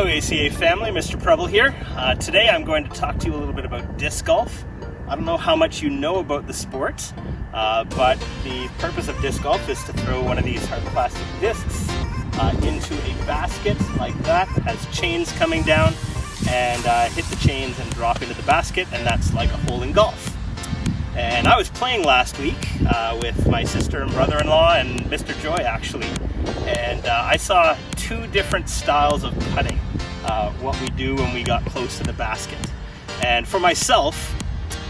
Hello ACA family, Mr. Prebble here. Today I'm going to talk to you a little bit about disc golf. I don't know how much you know about the sport, but the purpose of disc golf is to throw one of these hard plastic discs into a basket like that. It has chains coming down and hit the chains and drop into the basket, and that's like a hole in golf. And I was playing last week with my sister and brother-in-law and Mr. Joy actually, and I saw two different styles of putting, what we do when we got close to the basket. And for myself,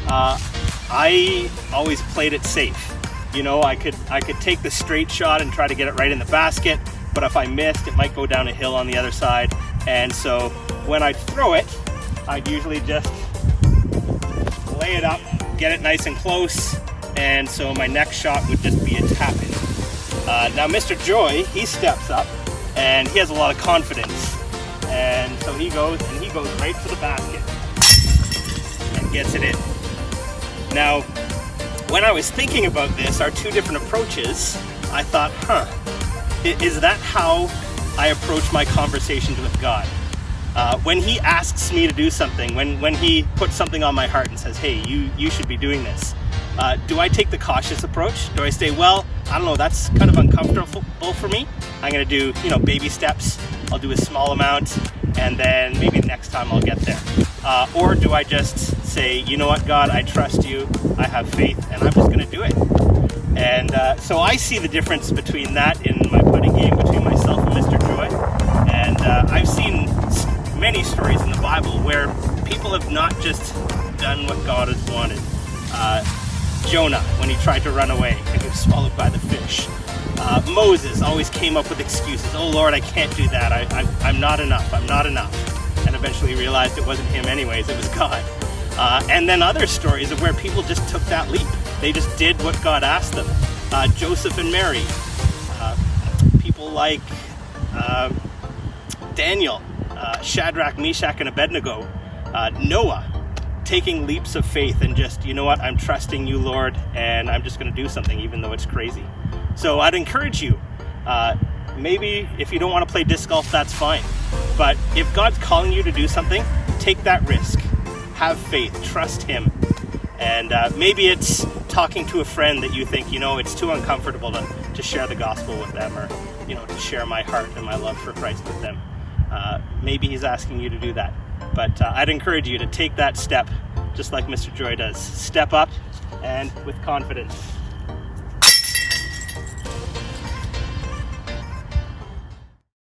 I always played it safe. You know, I could take the straight shot and try to get it right in the basket, but if I missed, it might go down a hill on the other side. And so when I'd throw it, I'd usually just lay it up, get it nice and close, and so my next shot would just be a tap in. Now Mr. Joy, he steps up and he has a lot of confidence, and so he goes right to the basket and gets it in. Now when I was thinking about this, our two different approaches, I thought, is that how I approach my conversations with God? When he asks me to do something, when he puts something on my heart and says, hey, you should be doing this, do I take the cautious approach? Do I say, well, I don't know, that's kind of uncomfortable for me. I'm gonna do, baby steps. I'll do a small amount, and then maybe next time I'll get there. Or do I just say, you know what, God, I trust you, I have faith, and I'm just gonna do it. And so I see the difference between that in my putting game between myself and Mr. Joy. And I've seen many stories in the Bible where people have not just done what God has wanted. Jonah, when he tried to run away and he was swallowed by the fish. Moses always came up with excuses. Oh Lord, I can't do that. I'm not enough. I'm not enough. And eventually realized it wasn't him anyways, it was God. And then other stories of where people just took that leap. They just did what God asked them. Joseph and Mary. People like Daniel, Shadrach, Meshach, and Abednego. Noah, taking leaps of faith and just, you know what, I'm trusting you, Lord, and I'm just going to do something even though it's crazy. So I'd encourage you, maybe if you don't want to play disc golf, that's fine. But if God's calling you to do something, take that risk. Have faith, trust him. And maybe it's talking to a friend that you think, it's too uncomfortable to share the gospel with them, or, to share my heart and my love for Christ with them. Maybe he's asking you to do that. But I'd encourage you to take that step, just like Mr. Joy does. Step up and with confidence.